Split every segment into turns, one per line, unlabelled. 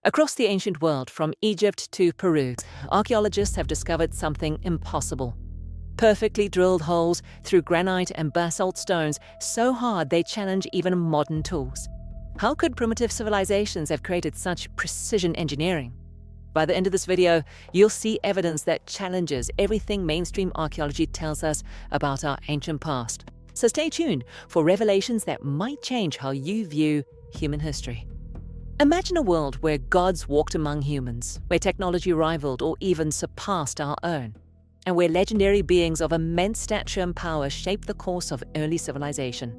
Across the ancient world, from Egypt to Peru, archaeologists have discovered something impossible. Perfectly drilled holes through granite and basalt stones so hard they challenge even modern tools. How could primitive civilizations have created such precision engineering? By the end of this video, you'll see evidence that challenges everything mainstream archaeology tells us about our ancient past. So stay tuned for revelations that might change how you view human history. Imagine a world where gods walked among humans, where technology rivaled or even surpassed our own, and where legendary beings of immense stature and power shaped the course of early civilization.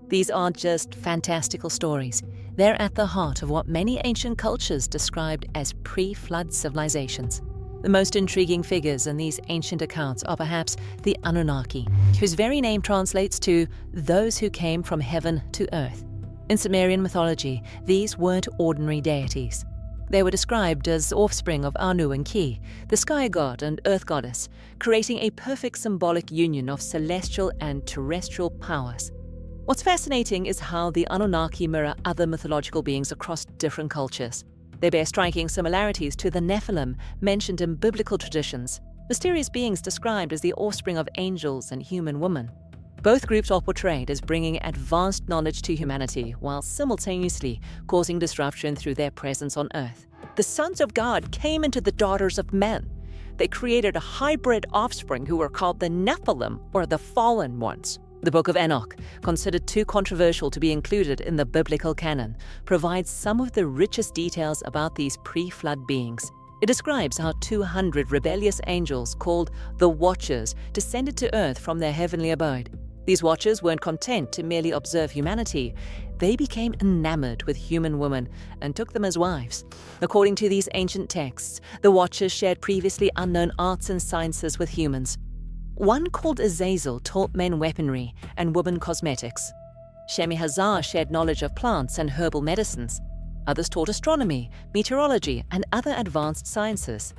These aren't just fantastical stories. They're at the heart of what many ancient cultures described as pre-flood civilizations. The most intriguing figures in these ancient accounts are perhaps the Anunnaki, whose very name translates to those who came from heaven to earth. In Sumerian mythology, these weren't ordinary deities. They were described as offspring of Anu and Ki, the sky god and earth goddess, creating a perfect symbolic union of celestial and terrestrial powers. What's fascinating is how the Anunnaki mirror other mythological beings across different cultures. They bear striking similarities to the Nephilim mentioned in biblical traditions, mysterious beings described as the offspring of angels and human women. Both groups are portrayed as bringing advanced knowledge to humanity while simultaneously causing disruption through their presence on Earth. The sons of God came into the daughters of men. They created a hybrid offspring who were called the Nephilim, or the fallen ones. The Book of Enoch, considered too controversial to be included in the biblical canon, provides some of the richest details about these pre-flood beings. It describes how 200 rebellious angels called the Watchers descended to Earth from their heavenly abode. These Watchers weren't content to merely observe humanity. They became enamored with human women and took them as wives. According to these ancient texts, the Watchers shared previously unknown arts and sciences with humans. One called Azazel taught men weaponry and women cosmetics. Shemi-Hazar shared knowledge of plants and herbal medicines. Others taught astronomy, meteorology, and other advanced sciences.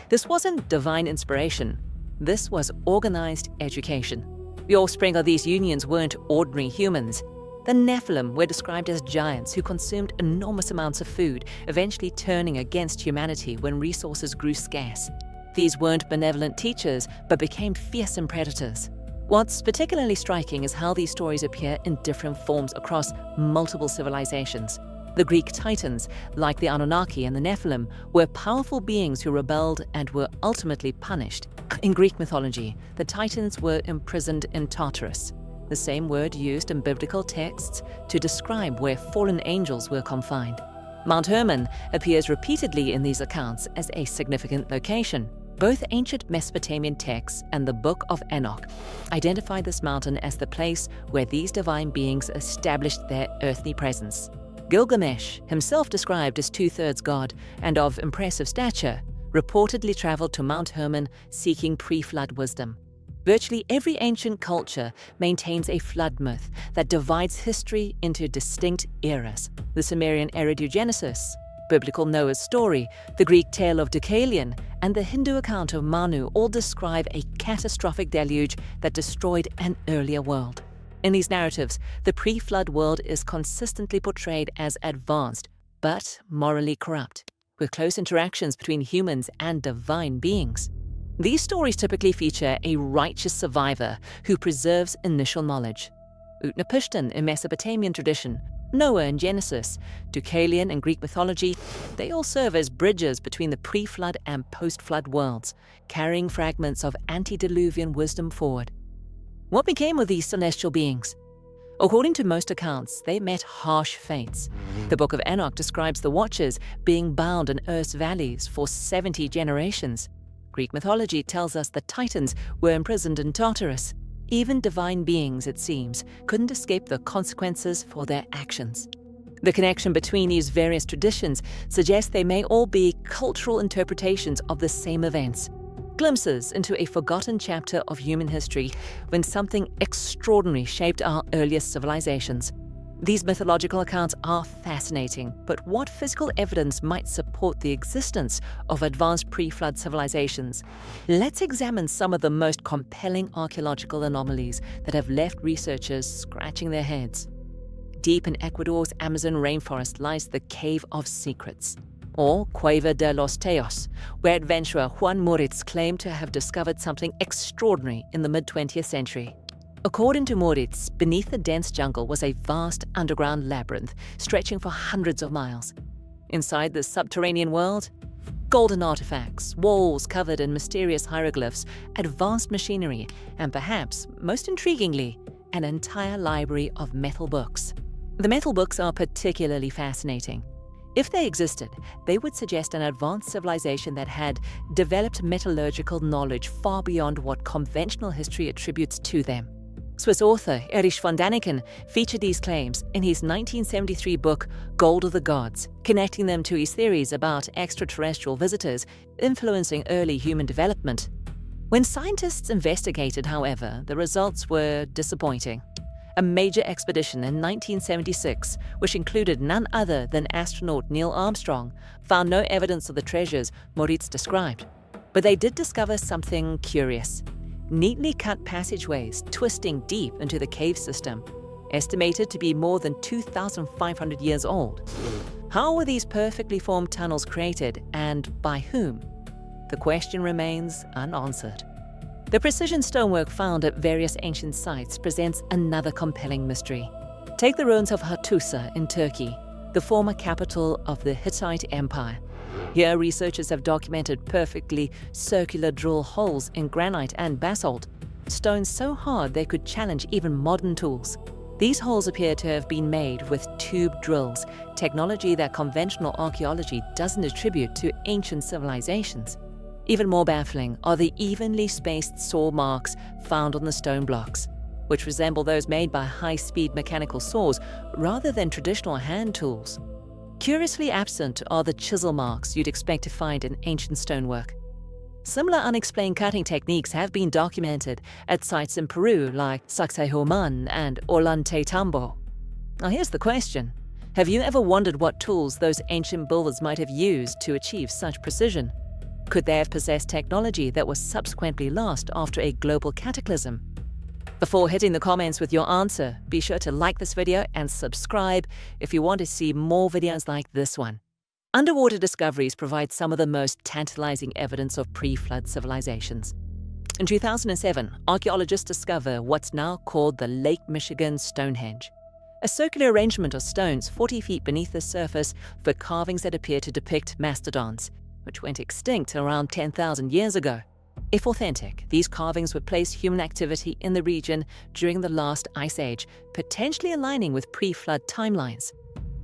This wasn't divine inspiration. This was organized education. The offspring of these unions weren't ordinary humans. The Nephilim were described as giants who consumed enormous amounts of food, eventually turning against humanity when resources grew scarce. These weren't benevolent teachers, but became fearsome predators. What's particularly striking is how these stories appear in different forms across multiple civilizations. The Greek Titans, like the Anunnaki and the Nephilim, were powerful beings who rebelled and were ultimately punished. In Greek mythology, the Titans were imprisoned in Tartarus, the same word used in biblical texts to describe where fallen angels were confined. Mount Hermon appears repeatedly in these accounts as a significant location. Both ancient Mesopotamian texts and the Book of Enoch identify this mountain as the place where these divine beings established their earthly presence. Gilgamesh, himself described as two-thirds god and of impressive stature, reportedly traveled to Mount Hermon seeking pre-flood wisdom. Virtually every ancient culture maintains a flood myth that divides history into distinct eras. The Sumerian Genesis, biblical Noah's story, the Greek tale of Deucalion, and the Hindu account of Manu all describe a catastrophic deluge that destroyed an earlier world. In these narratives, the pre-flood world is consistently portrayed as advanced, but morally corrupt, with close interactions between humans and divine beings. These stories typically feature a righteous survivor who preserves initial knowledge. Utnapishtim in Mesopotamian tradition, Noah in Genesis, Deucalion in Greek mythology, they all serve as bridges between the pre-flood and post-flood worlds, carrying fragments of antediluvian wisdom forward. What became of these celestial beings? According to most accounts, they met harsh fates. The Book of Enoch describes the Watchers being bound in Earth's valleys for 70 generations. Greek mythology tells us the Titans were imprisoned in Tartarus. Even divine beings, it seems, couldn't escape the consequences for their actions. The connection between these various traditions suggests they may all be cultural interpretations of the same events. Glimpses into a forgotten chapter of human history when something extraordinary shaped our earliest civilizations. These mythological accounts are fascinating, but what physical evidence might support the existence of advanced pre-flood civilizations? Let's examine some of the most compelling archaeological anomalies that have left researchers scratching their heads. Deep in Ecuador's Amazon rainforest lies the Cave of Secrets. or Cueva de los Teos, where adventurer Juan Moritz claimed to have discovered something extraordinary in the mid-20th century. According to Moritz, beneath the dense jungle was a vast underground labyrinth stretching for hundreds of miles. Inside this subterranean world, golden artifacts, walls covered in mysterious hieroglyphs, advanced machinery, and perhaps, most intriguingly, an entire library of metal books. The metal books are particularly fascinating. If they existed, they would suggest an advanced civilization that had developed metallurgical knowledge far beyond what conventional history attributes to them. Swiss author Erich von Däniken featured these claims in his 1973 book Gold of the Gods, connecting them to his theories about extraterrestrial visitors influencing early human development. When scientists investigated, however, the results were disappointing. A major expedition in 1976, which included none other than astronaut Neil Armstrong, found no evidence of the treasures Moritz described. But they did discover something curious: neatly cut passageways twisting deep into the cave system, estimated to be more than 2,500 years old. How were these perfectly formed tunnels created, and by whom? The question remains unanswered. The precision stonework found at various ancient sites presents another compelling mystery. Take the ruins of Hattusa in Turkey, the former capital of the Hittite Empire. Here, researchers have documented perfectly circular drill holes in granite and basalt, stones so hard they could challenge even modern tools. These holes appear to have been made with tube drills, technology that conventional archaeology doesn't attribute to ancient civilizations. Even more baffling are the evenly spaced saw marks found on the stone blocks, which resemble those made by high-speed mechanical saws rather than traditional hand tools. Curiously absent are the chisel marks you'd expect to find in ancient stonework. Similar unexplained cutting techniques have been documented at sites in Peru like Sacsayhuaman and Ollantaytambo. Now here's the question: have you ever wondered what tools those ancient builders might have used to achieve such precision? Could they have possessed technology that was subsequently lost after a global cataclysm? Before hitting the comments with your answer, be sure to like this video and subscribe if you want to see more videos like this one. Underwater discoveries provide some of the most tantalizing evidence of pre-flood civilizations. In 2007, archaeologists discover what's now called the Lake Michigan Stonehenge, a circular arrangement of stones 40 feet beneath the surface for carvings that appear to depict mastodons, which went extinct around 10,000 years ago. If authentic, these carvings would place human activity in the region during the last ice age, potentially aligning with pre-flood timelines.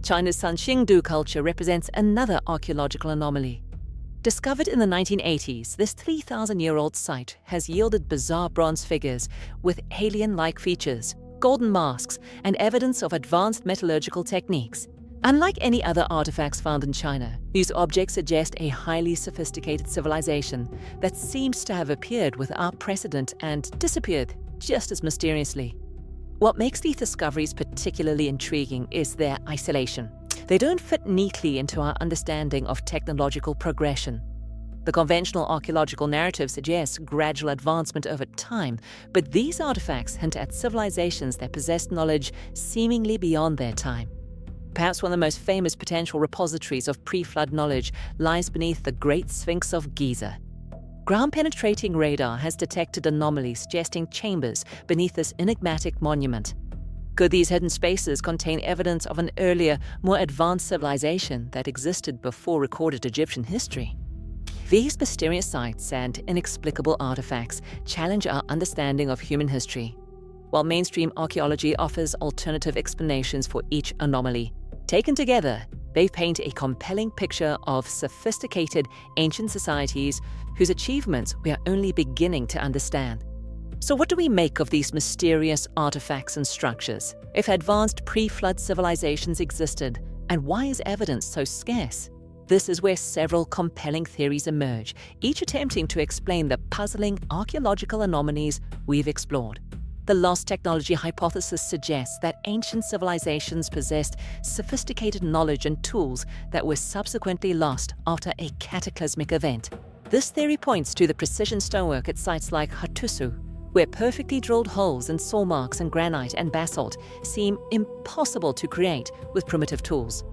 China's Sanxingdu culture represents another archaeological anomaly. Discovered in the 1980s, this 3,000-year-old site has yielded bizarre bronze figures with alien-like features, golden masks, and evidence of advanced metallurgical techniques. Unlike any other artifacts found in China, these objects suggest a highly sophisticated civilization that seems to have appeared without precedent and disappeared just as mysteriously. What makes these discoveries particularly intriguing is their isolation. They don't fit neatly into our understanding of technological progression. The conventional archaeological narrative suggests gradual advancement over time, but these artifacts hint at civilizations that possessed knowledge seemingly beyond their time. Perhaps one of the most famous potential repositories of pre-flood knowledge lies beneath the Great Sphinx of Giza. Ground-penetrating radar has detected anomalies suggesting chambers beneath this enigmatic monument. Could these hidden spaces contain evidence of an earlier, more advanced civilization that existed before recorded Egyptian history? These mysterious sites and inexplicable artifacts challenge our understanding of human history. While mainstream archaeology offers alternative explanations for each anomaly, taken together, they paint a compelling picture of sophisticated ancient societies whose achievements we are only beginning to understand. So what do we make of these mysterious artifacts and structures? If advanced pre-flood civilizations existed, and why is evidence so scarce? This is where several compelling theories emerge, each attempting to explain the puzzling archaeological anomalies we've explored. The lost technology hypothesis suggests that ancient civilizations possessed sophisticated knowledge and tools that were subsequently lost after a cataclysmic event. This theory points to the precision stonework at sites like Hattusa, where perfectly drilled holes and saw marks in granite and basalt seem impossible to create with primitive tools.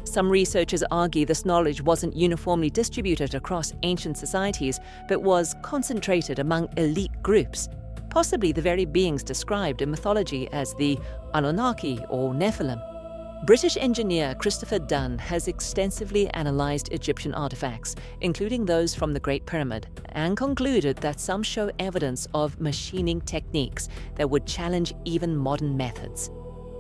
Some researchers argue this knowledge wasn't uniformly distributed across ancient societies, but was concentrated among elite groups, possibly the very beings described in mythology as the Anunnaki or Nephilim. British engineer Christopher Dunn has extensively analysed Egyptian artifacts, including those from the Great Pyramid, and concluded that some show evidence of machining techniques that would challenge even modern methods.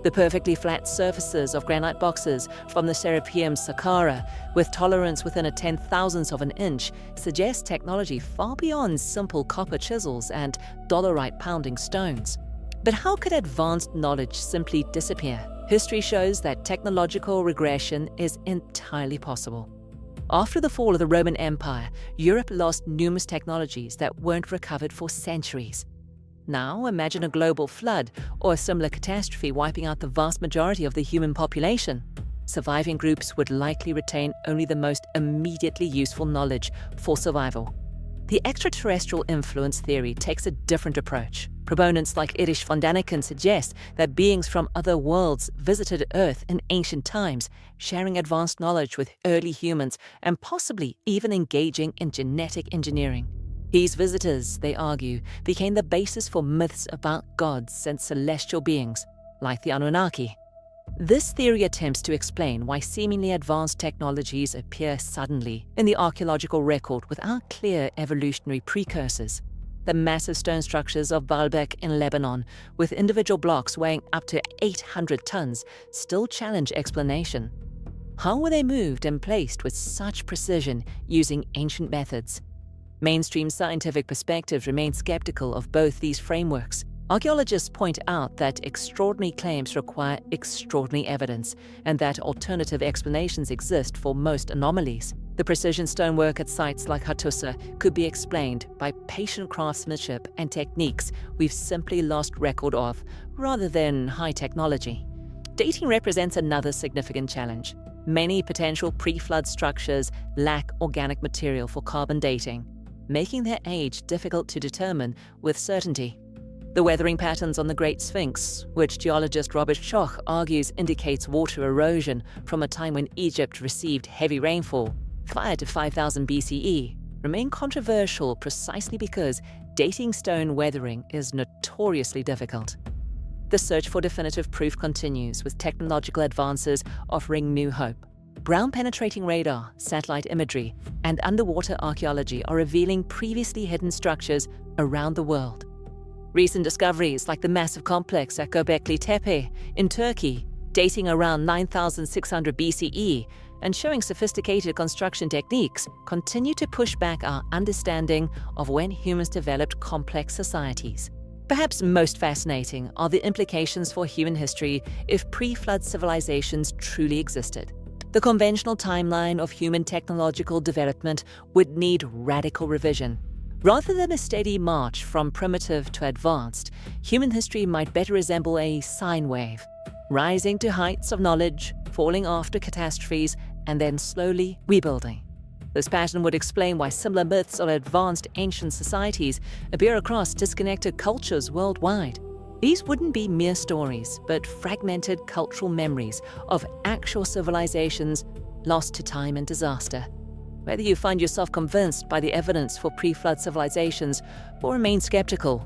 The perfectly flat surfaces of granite boxes from the Serapeum Saqqara, with tolerance within a 10,000th of an inch, suggest technology far beyond simple copper chisels and dolerite pounding stones. But how could advanced knowledge simply disappear? History shows that technological regression is entirely possible. After the fall of the Roman Empire, Europe lost numerous technologies that weren't recovered for centuries. Now, imagine a global flood or a similar catastrophe wiping out the vast majority of the human population. Surviving groups would likely retain only the most immediately useful knowledge for survival. The extraterrestrial influence theory takes a different approach. Proponents like Erich von Daniken suggest that beings from other worlds visited Earth in ancient times, sharing advanced knowledge with early humans and possibly even engaging in genetic engineering. These visitors, they argue, became the basis for myths about gods and celestial beings, like the Anunnaki. This theory attempts to explain why seemingly advanced technologies appear suddenly in the archaeological record without clear evolutionary precursors. The massive stone structures of Baalbek in Lebanon, with individual blocks weighing up to 800 tons, still challenge explanation. How were they moved and placed with such precision using ancient methods? Mainstream scientific perspectives remain skeptical of both these frameworks. Archaeologists point out that extraordinary claims require extraordinary evidence, and that alternative explanations exist for most anomalies. The precision stonework at sites like Hattusa could be explained by patient craftsmanship and techniques we've simply lost record of, rather than high technology. Dating represents another significant challenge. Many potential pre-flood structures lack organic material for carbon dating, making their age difficult to determine with certainty. The weathering patterns on the Great Sphinx, which geologist Robert Schoch argues indicates water erosion from a time when Egypt received heavy rainfall, 5 to 5000 BCE, remain controversial precisely because dating stone weathering is notoriously difficult. The search for definitive proof continues, with technological advances offering new hope. Ground-penetrating radar, satellite imagery, and underwater archaeology are revealing previously hidden structures around the world. Recent discoveries like the massive complex at Göbekli Tepe in Turkey, dating around 9600 BCE and showing sophisticated construction techniques, continue to push back our understanding of when humans developed complex societies. Perhaps most fascinating are the implications for human history if pre-flood civilizations truly existed. The conventional timeline of human technological development would need radical revision. Rather than a steady march from primitive to advanced, human history might better resemble a sine wave, rising to heights of knowledge, falling after catastrophes, and then slowly rebuilding. This pattern would explain why similar myths of advanced ancient societies appear across disconnected cultures worldwide. These wouldn't be mere stories, but fragmented cultural memories of actual civilizations lost to time and disaster. Whether you find yourself convinced by the evidence for pre-flood civilizations or remain skeptical,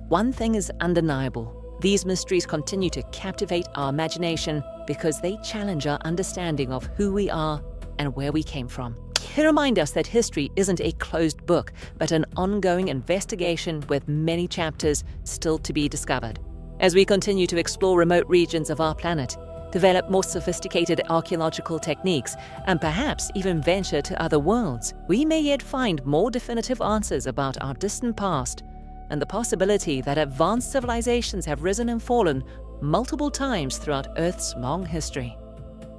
one thing is undeniable. These mysteries continue to captivate our imagination because they challenge our understanding of who we are and where we came from. They remind us that history isn't a closed book, but an ongoing investigation with many chapters still to be discovered. As we continue to explore remote regions of our planet, develop more sophisticated archaeological techniques, and perhaps even venture to other worlds, we may yet find more definitive answers about our distant past and the possibility that advanced civilizations have risen and fallen multiple times throughout Earth's long history.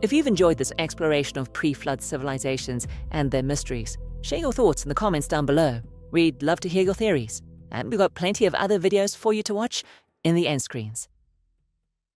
If you've enjoyed this exploration of pre-flood civilizations and their mysteries, share your thoughts in the comments down below. We'd love to hear your theories. And we've got plenty of other videos for you to watch in the end screens.